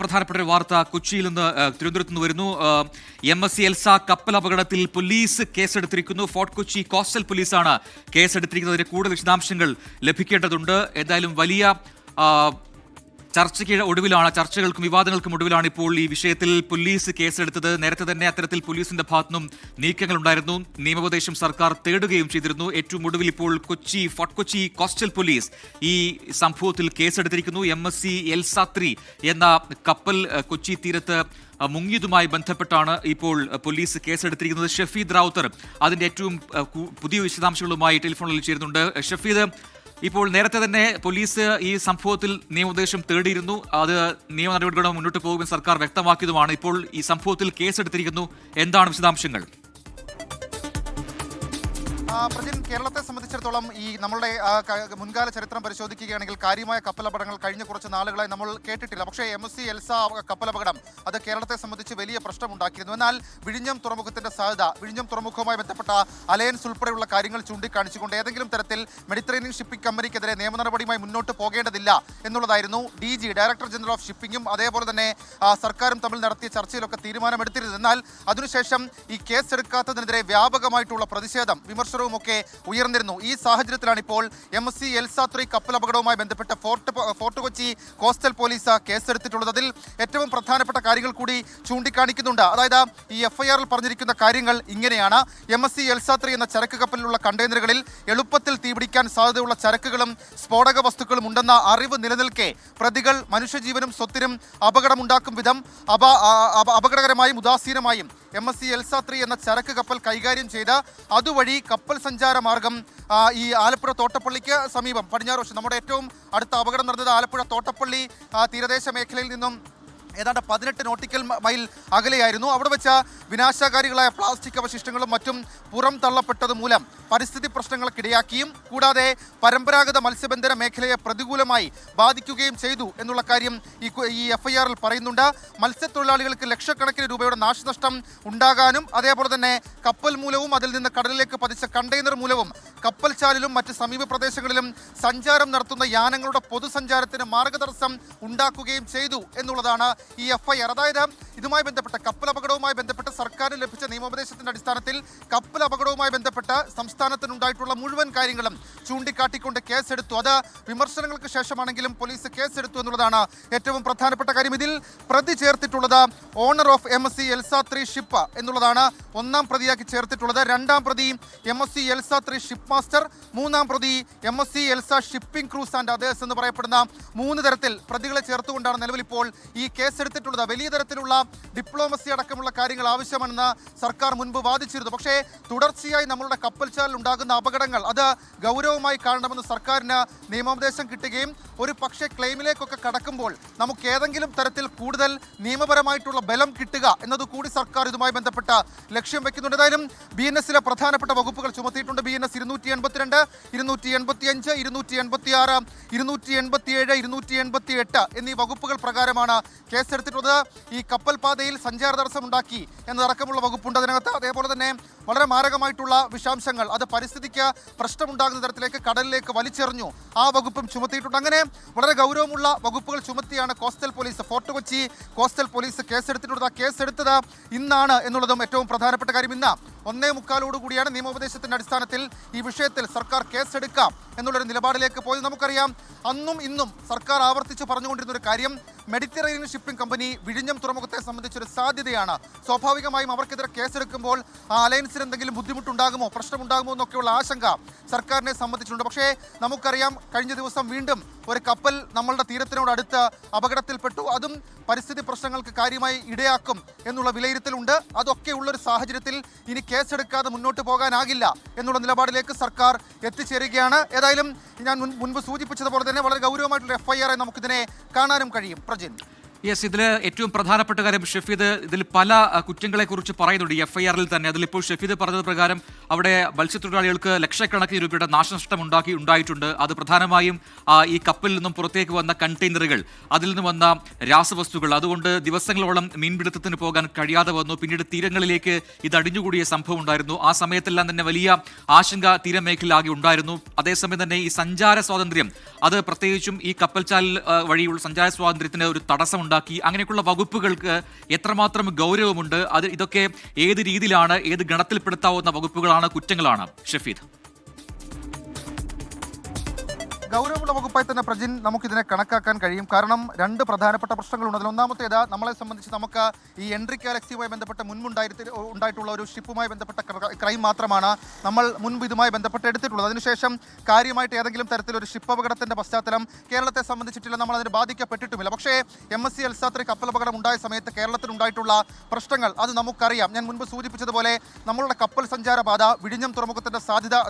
പ്രധാനപ്പെട്ട ഒരു വാർത്ത കൊച്ചിയിൽ നിന്ന് തിരുവനന്തപുരത്ത് നിന്ന് വരുന്നു. MSC എൽസ കപ്പൽ അപകടത്തിൽ പോലീസ് കേസെടുത്തിരിക്കുന്നു. ഫോർട്ട് കൊച്ചി കോസ്റ്റൽ പോലീസാണ് കേസെടുത്തിരിക്കുന്നതിന് കൂടുതൽ വിശദാംശങ്ങൾ ലഭിക്കേണ്ടതുണ്ട്. എന്തായാലും വലിയ ചർച്ചകൾക്കും വിവാദങ്ങൾക്കും ഒടുവിലാണ് ഇപ്പോൾ ഈ വിഷയത്തിൽ പോലീസ് കേസെടുത്തത്. നേരത്തെ തന്നെ അത്തരത്തിൽ പോലീസിന്റെ ഭാഗത്തുനിന്നും നീക്കങ്ങൾ ഉണ്ടായിരുന്നു. നിയമോപദേശം സർക്കാർ തേടുകയും ചെയ്തിരുന്നു. ഏറ്റവും ഒടുവിൽ ഇപ്പോൾ ഫോർട്ട് കൊച്ചി കോസ്റ്റൽ പോലീസ് ഈ സംഭവത്തിൽ കേസെടുത്തിരിക്കുന്നു. MSC എൽസ 3 എന്ന കപ്പൽ കൊച്ചി തീരത്ത് മുങ്ങിയതുമായി ബന്ധപ്പെട്ടാണ് ഇപ്പോൾ പോലീസ് കേസെടുത്തിരിക്കുന്നത്. ഷഫീദ് റാവുത്തർ അതിന്റെ ഏറ്റവും പുതിയ വിശദാംശങ്ങളുമായി ടെലിഫോണിൽ ചേരുന്നുണ്ട്. ഷഫീദ്, ഇപ്പോൾ നേരത്തെ തന്നെ പോലീസ് ഈ സംഭവത്തിൽ നിയമോപദേശം തേടിയിരുന്നു. അത് നിയമ നടപടികളുടെ മുന്നോട്ട് പോകുമെന്ന് സർക്കാർ വ്യക്തമാക്കിയതുമാണ്. ഇപ്പോൾ ഈ സംഭവത്തിൽ കേസെടുത്തിരിക്കുന്നു. എന്താണ് വിശദാംശങ്ങൾ? പ്രജിൻ, കേരളത്തെ സംബന്ധിച്ചിടത്തോളം ഈ നമ്മളുടെ മുൻകാല ചരിത്രം പരിശോധിക്കുകയാണെങ്കിൽ കാര്യമായ കപ്പലപകടങ്ങൾ കഴിഞ്ഞ കുറച്ച് നാളുകളായി നമ്മൾ കേട്ടിട്ടില്ല. പക്ഷേ MSC എൽസ കപ്പലപകടം അത് കേരളത്തെ സംബന്ധിച്ച് വലിയ പ്രശ്നമുണ്ടാക്കിയിരുന്നു. എന്നാൽ വിഴിഞ്ഞം തുറമുഖത്തിന്റെ സാധ്യത, വിഴിഞ്ഞം തുറമുഖവുമായി ബന്ധപ്പെട്ട അലയൻസ് ഉൾപ്പെടെയുള്ള കാര്യങ്ങൾ ചൂണ്ടിക്കാണിച്ചുകൊണ്ട് ഏതെങ്കിലും തരത്തിൽ മെഡിറ്ററേനിയൻ ഷിപ്പിംഗ് കമ്പനിക്കെതിരെ നിയമ നടപടിയുമായി മുന്നോട്ട് പോകേണ്ടതില്ല എന്നുള്ളതായിരുന്നു DG ഡയറക്ടർ ജനറൽ ഓഫ് ഷിപ്പിംഗും അതേപോലെ തന്നെ സർക്കാരും തമ്മിൽ നടത്തിയ ചർച്ചയിലൊക്കെ തീരുമാനമെടുത്തിരുന്നത്. എന്നാൽ അതിനുശേഷം ഈ കേസ് എടുക്കാത്തതിനെതിരെ വ്യാപകമായിട്ടുള്ള പ്രതിഷേധം, വിമർശനവും ഒക്കെ ഉയർന്നിരുന്നു. ഈ സാഹചര്യത്തിലാണ് ഇപ്പോൾ MSC എൽസ 3 കപ്പൽ അപകടവുമായി ബന്ധപ്പെട്ട് ഫോർട്ട് കൊച്ചി കോസ്റ്റൽ പോലീസ് കേസെടുത്തിട്ടുള്ളത്. അതിൽ ഏറ്റവും പ്രധാനപ്പെട്ട കാര്യങ്ങൾ കൂടി ചൂണ്ടിക്കാണിക്കുന്നുണ്ട്. അതായത് ഈ FIR-ൽ പറഞ്ഞിരിക്കുന്ന കാര്യങ്ങൾ ഇങ്ങനെയാണ്. MSC എൽസ 3 എന്ന ചരക്ക് കപ്പലിലുള്ള കണ്ടെയ്നറുകളിൽ എളുപ്പത്തിൽ തീപിടിക്കാൻ സാധ്യതയുള്ള ചരക്കുകളും സ്ഫോടക വസ്തുക്കളും ഉണ്ടെന്ന അറിവ് നിലനിൽക്കെ പ്രതികൾ മനുഷ്യജീവനും സ്വത്തിനും അപകടമുണ്ടാക്കും വിധം അപകടകരമായും ഉദാസീനമായും MSC എൽസ 3 എന്ന ചരക്ക് കപ്പൽ കൈകാര്യം ചെയ്ത് അതുവഴി കപ്പൽ സഞ്ചാര മാർഗം ഈ ആലപ്പുഴ തോട്ടപ്പള്ളിക്ക് സമീപം പടിഞ്ഞാറ് വശം, നമ്മുടെ ഏറ്റവും അടുത്ത അപകടം നടന്നത് ആലപ്പുഴ തോട്ടപ്പള്ളി തീരദേശ മേഖലയിൽ നിന്നും ഏതാണ്ട് 18 നോട്ടിക്കൽ മൈൽ അകലെയായിരുന്നു. അവിടെ വെച്ച വിനാശകാരികളായ പ്ലാസ്റ്റിക് അവശിഷ്ടങ്ങളും മറ്റും പുറം തള്ളപ്പെട്ടത് മൂലം പരിസ്ഥിതി പ്രശ്നങ്ങൾക്കിടയാക്കിയും കൂടാതെ പരമ്പരാഗത മത്സ്യബന്ധന മേഖലയെ പ്രതികൂലമായി ബാധിക്കുകയും ചെയ്തു എന്നുള്ള കാര്യം ഈ FIR-ൽ പറയുന്നുണ്ട്. മത്സ്യത്തൊഴിലാളികൾക്ക് ലക്ഷക്കണക്കിന് രൂപയുടെ നാശനഷ്ടം ഉണ്ടാകാനും അതേപോലെ തന്നെ കപ്പൽ മൂലവും അതിൽ നിന്ന് കടലിലേക്ക് പതിച്ച കണ്ടെയ്നർ മൂലവും കപ്പൽ ചാലിലും മറ്റ് സമീപ പ്രദേശങ്ങളിലും സഞ്ചാരം നടത്തുന്ന യാനങ്ങളുടെ പൊതുസഞ്ചാരത്തിന് മാർഗതടസ്സം ഉണ്ടാക്കുകയും ചെയ്തു എന്നുള്ളതാണ് ഈ FIR. അതായത് ഇതുമായി ബന്ധപ്പെട്ട കപ്പൽ അപകടവുമായി ബന്ധപ്പെട്ട് സർക്കാരിന് ലഭിച്ച നിയമോപദേശത്തിന്റെ അടിസ്ഥാനത്തിൽ കപ്പൽ അപകടവുമായി ബന്ധപ്പെട്ട് സംസ്ഥാനത്തിനുണ്ടായിട്ടുള്ള മുഴുവൻ കാര്യങ്ങളും ചൂണ്ടിക്കാട്ടിക്കൊണ്ട് കേസെടുത്തു. അത് വിമർശനങ്ങൾക്ക് ശേഷമാണെങ്കിലും പോലീസ് കേസെടുത്തു എന്നുള്ളതാണ് ഏറ്റവും പ്രധാനപ്പെട്ട കാര്യം. ഇതിൽ പ്രതി ചേർത്തിട്ടുള്ളത് owner of MSC Elsa 3 ship എന്നുള്ളതാണ് ഒന്നാം പ്രതിയാക്കി ചേർത്തിട്ടുള്ളത്. രണ്ടാം പ്രതി MSC എൽസ 3 ഷിപ്പ് മാസ്റ്റർ, മൂന്നാം പ്രതി MSC Elsa shipping crews and others എന്ന് പറയപ്പെടുന്ന 3 തരത്തിൽ പ്രതികളെ ചേർത്തുകൊണ്ടാണ് നിലവിൽ ഇപ്പോൾ ഈ കേസെടുത്തിട്ടുള്ളത്. വലിയ തരത്തിലുള്ള ഡിപ്ലോമസി അടക്കമുള്ള കാര്യങ്ങൾ ആവശ്യമാണെന്ന് സർക്കാർ മുൻപ് വാദിച്ചിരുന്നു. പക്ഷേ തുടർച്ചയായി നമ്മളുടെ കപ്പൽ ചാലിൽ ഉണ്ടാകുന്ന അപകടങ്ങൾ അത് ഗൗരവമായി കാണണമെന്ന് സർക്കാരിന് നിയമോപദേശം കിട്ടുകയും ഒരു പക്ഷേ ക്ലെയിമിലേക്കൊക്കെ കടക്കുമ്പോൾ നമുക്ക് ഏതെങ്കിലും തരത്തിൽ കൂടുതൽ നിയമപരമായിട്ടുള്ള ബലം കിട്ടുക എന്നതുകൂടി സർക്കാർ ഇതുമായി ബന്ധപ്പെട്ട ലക്ഷ്യം വെക്കുന്നുണ്ട്. ഏതായാലും BNS-ലെ പ്രധാനപ്പെട്ട വകുപ്പുകൾ ചുമത്തിയിട്ടുണ്ട്. BNS 282, 285, 286, 287, 288 എന്നീ വകുപ്പുകൾ പ്രകാരമാണ് കേസെടുത്തിട്ടുള്ളത്. ഈ കപ്പൽ പാതയിൽ സഞ്ചാര തടസ്സമുണ്ടാക്കി എന്നതടക്കമുള്ള വകുപ്പുണ്ട് അതിനകത്ത്. അതേപോലെ തന്നെ വളരെ മാരകമായിട്ടുള്ള വിഷാംശങ്ങൾ അത് പരിസ്ഥിതിക്ക് പ്രശ്നമുണ്ടാകുന്ന തരത്തിലേക്ക് കടലിലേക്ക് വലിച്ചെറിഞ്ഞു, ആ വകുപ്പും ചുമത്തിയിട്ടുണ്ട്. അങ്ങനെ വളരെ ഗൗരവമുള്ള വകുപ്പുകൾ ചുമത്തിയാണ് coastal police, Fort Kochi coastal police കേസെടുത്തിട്ടുള്ളത്. ആ കേസെടുത്തത് ഇന്നാണ് എന്നുള്ളതും ഏറ്റവും പ്രധാനപ്പെട്ട കാര്യം. ഇന്ന് 1:45 നിയമോപദേശത്തിന്റെ അടിസ്ഥാനത്തിൽ ഈ വിഷയത്തിൽ സർക്കാർ കേസെടുക്കാം എന്നുള്ളൊരു നിലപാടിലേക്ക് പോയത്. നമുക്കറിയാം, അന്നും ഇന്നും സർക്കാർ ആവർത്തിച്ച് പറഞ്ഞുകൊണ്ടിരുന്ന ഒരു കാര്യം മെഡിറ്ററേനിയൻ ഷിപ്പിംഗ് കമ്പനി വിഴിഞ്ഞം തുറമുഖത്തെ സംബന്ധിച്ചൊരു സാധ്യതയാണ്. സ്വാഭാവികമായും അവർക്കെതിരെ കേസെടുക്കുമ്പോൾ ആ അലയൻസിന് എന്തെങ്കിലും ബുദ്ധിമുട്ടുണ്ടാകുമോ, പ്രശ്നമുണ്ടാകുമോ എന്നൊക്കെയുള്ള ആശങ്ക സർക്കാരിനെ സംബന്ധിച്ചിട്ടുണ്ട്. പക്ഷേ നമുക്കറിയാം, കഴിഞ്ഞ ദിവസം വീണ്ടും ഒരു കപ്പൽ നമ്മളുടെ തീരത്തിനോടടുത്ത് അപകടത്തിൽപ്പെട്ടു. അതും പരിസ്ഥിതി പ്രശ്നങ്ങൾക്ക് കാര്യമായി ഇടയാക്കും എന്നുള്ള വിലയിരുത്തലുണ്ട്. അതൊക്കെ ഉള്ളൊരു സാഹചര്യത്തിൽ ഇനി കേസെടുക്കാതെ മുന്നോട്ട് പോകാനാകില്ല എന്നുള്ള നിലപാടിലേക്ക് സർക്കാർ എത്തിച്ചേരുകയാണ്. ഏതായാലും ഞാൻ മുൻപ് സൂചിപ്പിച്ചതുപോലെ തന്നെ വളരെ ഗൗരവമായിട്ടുള്ള FIR നമുക്കിതിനെ കാണാനും കഴിയും. പ്രജിൻ, യെസ്, ഇതിൽ ഏറ്റവും പ്രധാനപ്പെട്ട കാര്യം ഷഫീദ്, ഇതിൽ പല കുറ്റങ്ങളെക്കുറിച്ച് പറയുന്നുണ്ട് ഈ FIR-ൽ തന്നെ. അതിലിപ്പോൾ ഷഫീദ് പറഞ്ഞത് പ്രകാരം അവിടെ മത്സ്യത്തൊഴിലാളികൾക്ക് ലക്ഷക്കണക്കിന് രൂപയുടെ നാശനഷ്ടം ഉണ്ടായിട്ടുണ്ട്. അത് പ്രധാനമായും ഈ കപ്പലിൽ നിന്നും പുറത്തേക്ക് വന്ന കണ്ടെയ്നറുകൾ, അതിൽ നിന്ന് വന്ന രാസവസ്തുക്കൾ, അതുകൊണ്ട് ദിവസങ്ങളോളം മീൻപിടുത്തത്തിന് പോകാൻ കഴിയാതെ വന്നു. പിന്നീട് തീരങ്ങളിലേക്ക് ഇത് അടിഞ്ഞുകൂടിയ സംഭവം ഉണ്ടായിരുന്നു. ആ സമയത്തെല്ലാം തന്നെ വലിയ ആശങ്ക തീരമേഖലയിലാകെ ഉണ്ടായിരുന്നു. അതേസമയം തന്നെ ഈ സഞ്ചാര സ്വാതന്ത്ര്യം, അത് പ്രത്യേകിച്ചും ഈ കപ്പൽച്ചാൽ വഴിയുള്ള സഞ്ചാര സ്വാതന്ത്ര്യത്തിന് ഒരു തടസ്സം ഉണ്ടാക്കി. അങ്ങനെയൊക്കെയുള്ള വകുപ്പുകൾക്ക് എത്രമാത്രം ഗൗരവമുണ്ട്? ഇതൊക്കെ ഏത് രീതിയിലാണ്, ഏത് ഗണത്തിൽപ്പെടുത്താവുന്ന വകുപ്പുകളാണ്, കുറ്റങ്ങളാണ് ഷഫീദ്? ഗൗരവമുള്ള വകുപ്പായി തന്നെ പ്രജിൻ നമുക്കിതിനെ കണക്കാക്കാൻ കഴിയും. കാരണം രണ്ട് പ്രധാനപ്പെട്ട പ്രശ്നങ്ങളുണ്ട്. അതിൽ ഒന്നാമത്തേത്, നമ്മളെ സംബന്ധിച്ച് നമുക്ക് ഈ എൻട്രി ഗാലക്സിയുമായി ബന്ധപ്പെട്ട് ഉണ്ടായിട്ടുള്ള ഒരു ഷിപ്പുമായി ബന്ധപ്പെട്ട ക്രൈം മാത്രമാണ് നമ്മൾ മുൻപ് ഇതുമായി ബന്ധപ്പെട്ട് എടുത്തിട്ടുള്ളത്. അതിനുശേഷം കാര്യമായിട്ട് ഏതെങ്കിലും തരത്തിലൊരു ഷിപ്പ് അപകടത്തിന്റെ പശ്ചാത്തലം കേരളത്തെ സംബന്ധിച്ചിട്ടില്ല, നമ്മൾ അതിന് ബാധിക്കപ്പെട്ടിട്ടുമില്ല. പക്ഷേ MSC എൽസ 3 കപ്പലപകടം ഉണ്ടായ സമയത്ത് കേരളത്തിൽ ഉണ്ടായിട്ടുള്ള പ്രശ്നങ്ങൾ അത് നമുക്കറിയാം. ഞാൻ മുൻപ് സൂചിപ്പിച്ചതുപോലെ നമ്മളുടെ കപ്പൽ സഞ്ചാരപാത വിഴിഞ്ഞം തുറമുഖത്തിന്റെ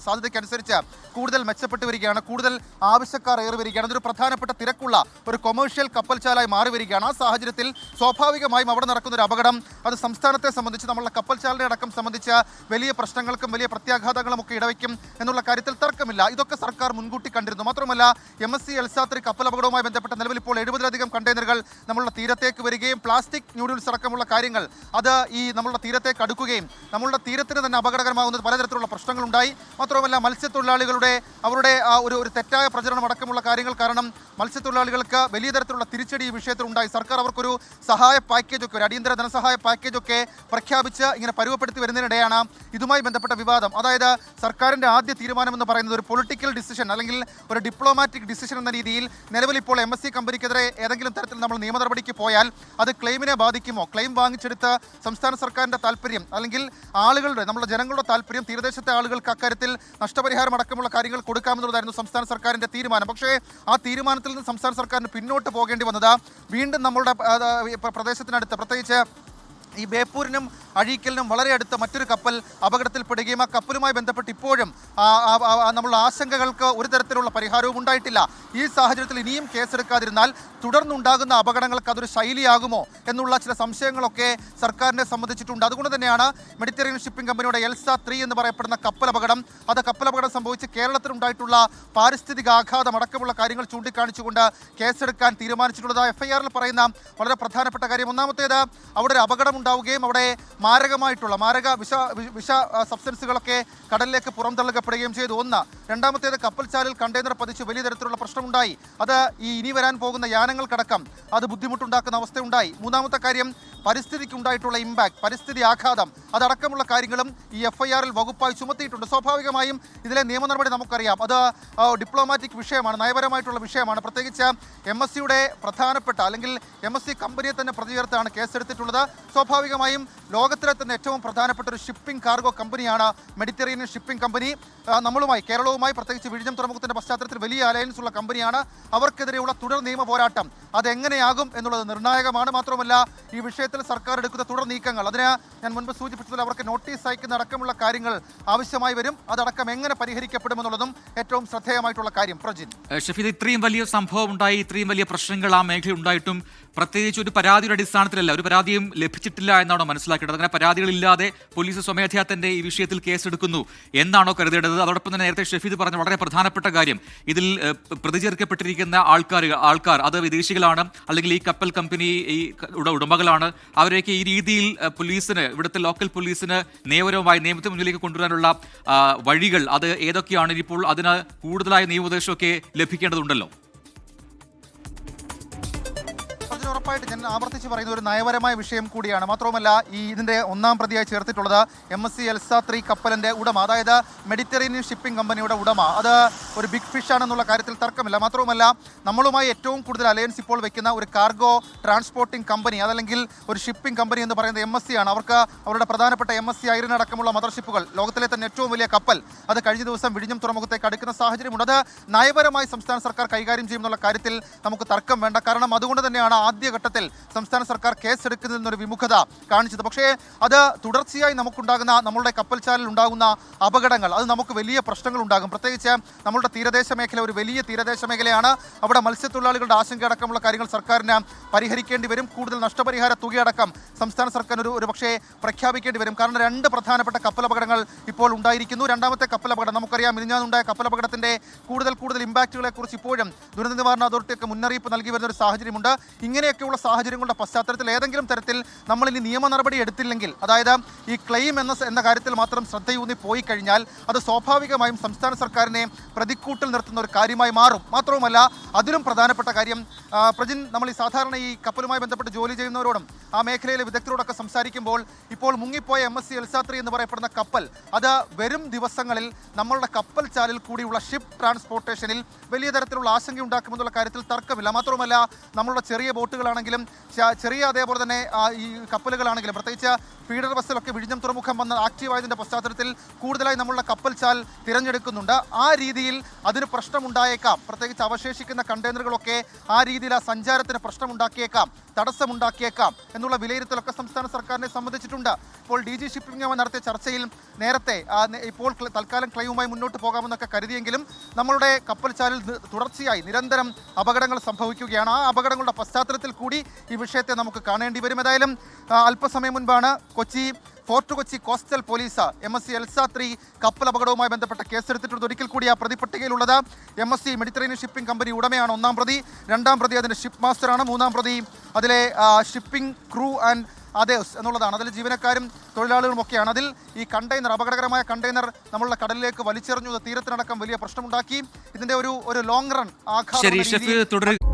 സാധ്യതയ്ക്കനുസരിച്ച് കൂടുതൽ മെച്ചപ്പെട്ടു വരികയാണ്, കൂടുതൽ ആവശ്യക്കാർ ഏറി വരികയാണ്. അതൊരു പ്രധാനപ്പെട്ട തിരക്കുള്ള ഒരു കൊമേഴ്ഷ്യൽ കപ്പൽച്ചാലായി മാറി വരികയാണ്. ആ സാഹചര്യത്തിൽ സ്വാഭാവികമായും അവിടെ നടക്കുന്ന ഒരു അപകടം അത് സംസ്ഥാനത്തെ സംബന്ധിച്ച്, നമ്മളുടെ കപ്പൽച്ചാലിനെ അടക്കം സംബന്ധിച്ച് വലിയ പ്രശ്നങ്ങൾക്കും വലിയ പ്രത്യാഘാതങ്ങളും ഒക്കെ ഇടവയ്ക്കും എന്നുള്ള കാര്യത്തിൽ തർക്കമില്ല. ഇതൊക്കെ സർക്കാർ മുൻകൂട്ടി കണ്ടിരുന്നു. മാത്രമല്ല MSC എൽസ 3 കപ്പലപകടവുമായി ബന്ധപ്പെട്ട നിലവിൽ ഇപ്പോൾ 70-ലധികം കണ്ടെയ്നറുകൾ നമ്മളുടെ തീരത്തേക്ക് വരികയും പ്ലാസ്റ്റിക് ന്യൂഡിൽസ് അടക്കമുള്ള കാര്യങ്ങൾ അത് ഈ നമ്മളുടെ തീരത്തേക്ക് അടുക്കുകയും നമ്മളുടെ തീരത്തിന് തന്നെ അപകടകരമാകുന്ന പലതരത്തിലുള്ള പ്രശ്നങ്ങളുണ്ടായി. മാത്രമല്ല മത്സ്യത്തൊഴിലാളികളുടെ അവരുടെ ഒരു തെറ്റായ പ്രചരണം അടക്കമുള്ള കാര്യങ്ങൾ കാരണം മത്സ്യത്തൊഴിലാളികൾക്ക് വലിയ തരത്തിലുള്ള തിരിച്ചടി ഈ വിഷയത്തിൽ ഉണ്ടായി. സർക്കാർ അവർക്കൊരു സഹായ പാക്കേജൊക്കെ, ഒരു അടിയന്തര ധനസഹായ പാക്കേജൊക്കെ പ്രഖ്യാപിച്ച് ഇങ്ങനെ പരുവപ്പെടുത്തി വരുന്നതിനിടെയാണ് ഇതുമായി ബന്ധപ്പെട്ട വിവാദം. അതായത് സർക്കാരിൻ്റെ ആദ്യ തീരുമാനമെന്ന് പറയുന്നത് ഒരു പൊളിറ്റിക്കൽ ഡിസിഷൻ അല്ലെങ്കിൽ ഒരു ഡിപ്ലോമാറ്റിക് ഡിസിഷൻ എന്ന രീതിയിൽ നിലവിൽ ഇപ്പോൾ MSC കമ്പനിക്കെതിരെ ഏതെങ്കിലും തരത്തിൽ നമ്മൾ നിയമ നടപടിക്ക് പോയാൽ അത് ക്ലെയിമിനെ ബാധിക്കുമോ, ക്ലെയിം വാങ്ങിച്ചെടുത്ത് സംസ്ഥാന സർക്കാരിൻ്റെ താല്പര്യം അല്ലെങ്കിൽ ആളുകളുടെ, നമ്മുടെ ജനങ്ങളുടെ താല്പര്യം, തീരദേശത്തെ ആളുകൾക്ക് അക്കാര്യത്തിൽ നഷ്ടപരിഹാരം അടക്കമുള്ള കാര്യങ്ങൾ കൊടുക്കാമെന്നുള്ളതായിരുന്നു സംസ്ഥാന സർക്കാരിൻ്റെ തീരുമാനം. പക്ഷേ ആ തീരുമാനത്തിൽ നിന്ന് സംസ്ഥാന സർക്കാരിന് പിന്നോട്ട് പോകേണ്ടി വന്നത് വീണ്ടും നമ്മളുടെ പ്രദേശത്തിനടുത്ത്, പ്രത്യേകിച്ച് ഈ ബേപ്പൂരിനും അഴീക്കലിനും വളരെ അടുത്ത് മറ്റൊരു കപ്പൽ അപകടത്തിൽപ്പെടുകയും ആ കപ്പലുമായി ബന്ധപ്പെട്ട് ഇപ്പോഴും നമ്മളുടെ ആശങ്കകൾക്ക് ഒരു തരത്തിലുള്ള പരിഹാരവും ഉണ്ടായിട്ടില്ല. ഈ സാഹചര്യത്തിൽ ഇനിയും കേസെടുക്കാതിരുന്നാൽ തുടർന്നുണ്ടാകുന്ന അപകടങ്ങൾക്ക് അതൊരു ശൈലിയാകുമോ എന്നുള്ള ചില സംശയങ്ങളൊക്കെ സർക്കാരിനെ സംബന്ധിച്ചിട്ടുണ്ട്. അതുകൊണ്ട് തന്നെയാണ് മെഡിറ്ററേനിയൻ ഷിപ്പിംഗ് കമ്പനിയുടെ എൽസ 3 എന്ന് പറയപ്പെടുന്ന കപ്പലപകടം സംഭവിച്ച് കേരളത്തിലുണ്ടായിട്ടുള്ള പാരിസ്ഥിതിക ആഘാതം അടക്കമുള്ള കാര്യങ്ങൾ ചൂണ്ടിക്കാണിച്ചുകൊണ്ട് കേസെടുക്കാൻ തീരുമാനിച്ചിട്ടുള്ളത്. FIR-ൽ പറയുന്ന വളരെ പ്രധാനപ്പെട്ട കാര്യം, ഒന്നാമത്തേത് അവിടെ ഒരു അപകടം ഉണ്ടാവുകയും അവിടെ മാരക വിഷ സബ്സ്റ്റൻസുകളൊക്കെ കടലിലേക്ക് പുറംതള്ളപ്പെടുകയും ചെയ്തു. ഒന്ന്. രണ്ടാമത്തേത്, കപ്പൽച്ചാലിൽ കണ്ടെയ്നർ പതിച്ച് വലിയ തരത്തിലുള്ള പ്രശ്നമുണ്ടായി. അത് ഈ ഇനി വരാൻ പോകുന്ന യാനങ്ങൾക്കടക്കം അത് ബുദ്ധിമുട്ടുണ്ടാക്കുന്ന അവസ്ഥയുണ്ടായി. മൂന്നാമത്തെ കാര്യം, പരിസ്ഥിതിക്കുണ്ടായിട്ടുള്ള ഇമ്പാക്ട്, പരിസ്ഥിതി ആഘാതം അതടക്കമുള്ള കാര്യങ്ങളും ഈ FIR-ൽ വകുപ്പായി ചുമത്തിയിട്ടുണ്ട്. സ്വാഭാവികമായും ഇതിലെ നിയമ നടപടി നമുക്കറിയാം, അത് ഡിപ്ലോമാറ്റിക് വിഷയമാണ്, നയപരമായിട്ടുള്ള വിഷയമാണ്. പ്രത്യേകിച്ച് MSC-യുടെ പ്രധാനപ്പെട്ട അല്ലെങ്കിൽ MSC കമ്പനിയെ തന്നെ പ്രതി ചേർത്താണ് കേസെടുത്തിട്ടുള്ളത്. സ്വാഭാവികമായും ലോകത്തിലെ തന്നെ ഏറ്റവും പ്രധാനപ്പെട്ട ഒരു ഷിപ്പിംഗ് കാർഗോ കമ്പനിയാണ് മെഡിറ്ററേനിയൻ ഷിപ്പിംഗ് കമ്പനി. നമ്മളുമായി, കേരളവുമായി, പ്രത്യേകിച്ച് വിഴിഞ്ഞം തുറമുഖത്തിൻ്റെ പശ്ചാത്തലത്തിൽ വലിയ അലയൻസ് ഉള്ള കമ്പനിയാണ്. അവർക്കെതിരെയുള്ള തുടർ നിയമ പോരാട്ടം അതെങ്ങനെയാകും എന്നുള്ളത് നിർണായകമാണ്. മാത്രമല്ല ഈ വിഷയത്തിൽ സർക്കാർ എടുക്കുന്ന തുടർ നീക്കങ്ങൾ, അതിന് ഞാൻ മുൻപ് സൂചിപ്പിച്ചതിൽ അവർക്ക് നോട്ടീസ് അയക്കുന്ന അടക്കമുള്ള കാര്യങ്ങൾ ആവശ്യമായി വരും. അതടക്കം എങ്ങനെ പരിഹരിക്കപ്പെടുമെന്നുള്ളതും ഏറ്റവും ശ്രദ്ധേയമായിട്ടുള്ള കാര്യം. പ്രജിൻ, ഷഫീദ്, ഇത്രയും വലിയ സംഭവം ഉണ്ടായി, ഇത്രയും വലിയ പ്രശ്നങ്ങൾ ആ മേഖലയിൽ ഉണ്ടായിട്ടും പ്രത്യേകിച്ച് ഒരു പരാതിയുടെ അടിസ്ഥാനത്തിലല്ല, ഒരു പരാതിയും ലഭിച്ചിട്ടില്ല എന്നാണോ മനസ്സിലാക്കേണ്ടത്? അങ്ങനെ പരാതികളില്ലാതെ പോലീസ് സ്വമേധയാ തന്നെ ഈ വിഷയത്തിൽ കേസെടുക്കുന്നു എന്നാണോ കരുതേണ്ടത്? അതോടൊപ്പം തന്നെ നേരത്തെ ഷഫീദ് പറഞ്ഞ വളരെ പ്രധാനപ്പെട്ട കാര്യം, ഇതിൽ പ്രതി ചേർക്കപ്പെട്ടിരിക്കുന്ന ആൾക്കാർ അത് വിദേശികളാണ് അല്ലെങ്കിൽ ഈ കപ്പൽ കമ്പനി ഈ ഉടമകളാണ്. അവരെയൊക്കെ ഈ രീതിയിൽ പോലീസിന്, ഇവിടുത്തെ ലോക്കൽ പോലീസിന് നിയമപരമായി നിയമത്തിന് മുന്നിലേക്ക് കൊണ്ടുവരാനുള്ള വഴികൾ അത് ഏതൊക്കെയാണ്? ഇപ്പോൾ അതിന് കൂടുതലായ നിയമോപദേശമൊക്കെ ലഭിക്കേണ്ടതുണ്ടല്ലോ. ഉറപ്പായിട്ട് ഞാൻ ആവർത്തിച്ച് പറയുന്ന ഒരു നയപരമായ വിഷയം കൂടിയാണ്. മാത്രവുമല്ല ഈ ഇതിൻ്റെ ഒന്നാം പ്രതിയായി ചേർത്തിട്ടുള്ളത് MSC എൽസ 3 കപ്പലിൻ്റെ ഉടമ, അതായത് മെഡിറ്ററേനിയൻ ഷിപ്പിംഗ് കമ്പനിയുടെ ഉടമ. അത് ഒരു ബിഗ് ഫിഷ് ആണെന്നുള്ള കാര്യത്തിൽ തർക്കമില്ല. മാത്രവുമല്ല നമ്മളുമായി ഏറ്റവും കൂടുതൽ അലയൻസ് ഇപ്പോൾ വെക്കുന്ന ഒരു കാർഗോ ട്രാൻസ്പോർട്ടിംഗ് കമ്പനി, അതല്ലെങ്കിൽ ഒരു ഷിപ്പിംഗ് കമ്പനി എന്ന് പറയുന്നത് MSC ആണ്. അവർക്ക് അവരുടെ പ്രധാനപ്പെട്ട MSC ഐറിൻ അടക്കമുള്ള മദർഷിപ്പുകൾ, ലോകത്തിലെ തന്നെ ഏറ്റവും വലിയ കപ്പൽ, അത് കഴിഞ്ഞ ദിവസം വിഴിഞ്ഞം തുറമുഖത്തേക്ക് അടുക്കുന്ന സാഹചര്യമുണ്ട്. അത് നയപരമായി സംസ്ഥാന സർക്കാർ കൈകാര്യം ചെയ്യുമെന്നുള്ള കാര്യത്തിൽ നമുക്ക് തർക്കം വേണ്ട. കാരണം അതുകൊണ്ട് തന്നെയാണ് ആദ്യഘട്ടത്തിൽ സംസ്ഥാന സർക്കാർ കേസെടുക്കുന്നതിൽ നിന്നൊരു വിമുഖത കാണിച്ചത്. പക്ഷേ അത് തുടർച്ചയായി നമുക്കുണ്ടാകുന്ന, നമ്മളുടെ കപ്പൽച്ചാലിൽ ഉണ്ടാകുന്ന അപകടങ്ങൾ അത് നമുക്ക് വലിയ പ്രശ്നങ്ങൾ ഉണ്ടാകും. പ്രത്യേകിച്ച് നമ്മളുടെ തീരദേശ മേഖല ഒരു വലിയ തീരദേശ മേഖലയാണ്. അവിടെ മത്സ്യത്തൊഴിലാളികളുടെ ആശങ്ക അടക്കമുള്ള കാര്യങ്ങൾ സർക്കാരിന് പരിഹരിക്കേണ്ടി വരും. കൂടുതൽ നഷ്ടപരിഹാര തുകയടക്കം സംസ്ഥാന സർക്കാർ ഒരു പക്ഷേ പ്രഖ്യാപിക്കേണ്ടി വരും. കാരണം രണ്ട് പ്രധാനപ്പെട്ട കപ്പലപകടങ്ങൾ ഇപ്പോൾ ഉണ്ടായിരിക്കുന്നു. രണ്ടാമത്തെ കപ്പലപകടം നമുക്കറിയാം, മിനിഞ്ഞാന്നുണ്ടായ കപ്പലപകടത്തിൻ്റെ കൂടുതൽ ഇമ്പാക്റ്റുകളെ കുറിച്ച് ഇപ്പോഴും ദുരന്ത നിവാരണ അതോറിറ്റിയൊക്കെ മുന്നറിയിപ്പ് നൽകി വരുന്ന ഒരു സാഹചര്യമുണ്ട്. ഇങ്ങനെ ഇങ്ങനെയൊക്കെയുള്ള സാഹചര്യങ്ങളുടെ പശ്ചാത്തലത്തിൽ ഏതെങ്കിലും തരത്തിൽ നമ്മൾ ഇനി നിയമ നടപടി എടുത്തില്ലെങ്കിൽ, അതായത് ഈ ക്ലെയിം എന്ന കാര്യത്തിൽ മാത്രം ശ്രദ്ധയൂന്നി പോയി കഴിഞ്ഞാൽ അത് സ്വാഭാവികമായും സംസ്ഥാന സർക്കാരിനെ പ്രതിക്കൂട്ടിൽ നിർത്തുന്ന ഒരു കാര്യമായി മാറും. മാത്രവുമല്ല, അതിലും പ്രധാനപ്പെട്ട കാര്യം പ്രജിൻ, നമ്മൾ ഈ സാധാരണ ഈ കപ്പലുമായി ബന്ധപ്പെട്ട് ജോലി ചെയ്യുന്നവരോടും ആ മേഖലയിലെ വിദഗ്ധരോടൊക്കെ സംസാരിക്കുമ്പോൾ ഇപ്പോൾ മുങ്ങിപ്പോയ MSC എൽസ 3 എന്ന് പറയപ്പെടുന്ന കപ്പൽ അത് വരും ദിവസങ്ങളിൽ നമ്മളുടെ കപ്പൽ ചാലിൽ കൂടിയുള്ള ഷിപ്പ് ട്രാൻസ്പോർട്ടേഷനിൽ വലിയ തരത്തിലുള്ള ആശങ്കയുണ്ടാക്കുമെന്നുള്ള കാര്യത്തിൽ തർക്കമില്ല. മാത്രവുമല്ല, നമ്മളുടെ ചെറിയ ബോട്ടുകളാണെങ്കിലും ചെറിയ അതേപോലെ തന്നെ ഈ കപ്പലുകളാണെങ്കിലും പ്രത്യേകിച്ച് ഫീഡർ ബസ്സിലൊക്കെ വിഴിഞ്ഞം തുറമുഖം വന്ന് ആക്റ്റീവായതിൻ്റെ പശ്ചാത്തലത്തിൽ കൂടുതലായി നമ്മളുടെ കപ്പൽ ചാൽ തിരഞ്ഞെടുക്കുന്നുണ്ട്. ആ രീതിയിൽ അതിന് പ്രശ്നമുണ്ടായേക്കാം. പ്രത്യേകിച്ച് അവശേഷിക്കുന്ന കണ്ടെയ്നറുകളൊക്കെ ആ രീതിയിൽ ആ സഞ്ചാരത്തിന് പ്രശ്നമുണ്ടാക്കിയേക്കാം, തടസ്സമുണ്ടാക്കിയേക്കാം എന്നുള്ള വിലയിരുത്തലൊക്കെ സംസ്ഥാന സർക്കാരിനെ സംബന്ധിച്ചിട്ടുണ്ട്. ഇപ്പോൾ DG ഷിപ്പിംഗുമായി നടത്തിയ ചർച്ചയിൽ നേരത്തെ ഇപ്പോൾ തൽക്കാലം ക്ലെയിമുമായി മുന്നോട്ട് പോകാമെന്നൊക്കെ കരുതിയെങ്കിലും നമ്മളുടെ കപ്പൽ ചാലിൽ തുടർച്ചയായി നിരന്തരം അപകടങ്ങൾ സംഭവിക്കുകയാണ്. ആ അപകടങ്ങളുടെ പശ്ചാത്തലത്തിൽ കൂടി ഈ വിഷയത്തെ നമുക്ക് കാണേണ്ടി വരും. ഏതായാലും അല്പസമയം മുൻപാണ് fort Kochi coastal police MSC Elsa 3 കപ്പൽ അപകടവുമായി ബന്ധപ്പെട്ട കേസെടുത്തിട്ടുള്ളത്. ഒരിക്കൽ കൂടി ആ പ്രതിപട്ടികയിലുള്ളത് MSC മെഡിറ്ററേനിയൻ ഷിപ്പിംഗ് കമ്പനി ഉടമയാണ് 1-ാം പ്രതി, 2-ാം പ്രതി അതിൻ്റെ ഷിപ്പ് മാസ്റ്ററാണ്, 3-ാം പ്രതി അതിലെ ഷിപ്പിംഗ് ക്രൂ ആൻഡ് അതേഴ്സ് എന്നുള്ളതാണ്. അതിൽ ജീവനക്കാരും തൊഴിലാളികളും ഒക്കെയാണ്. അതിൽ ഈ കണ്ടെയ്നർ, അപകടകരമായ കണ്ടെയ്നർ നമ്മളുടെ കടലിലേക്ക് വലിച്ചെറിഞ്ഞു, തീരത്തിനടക്കം വലിയ പ്രശ്നമുണ്ടാക്കി. ഇതിൻ്റെ ഒരു ലോങ് റൺ ആഘാതം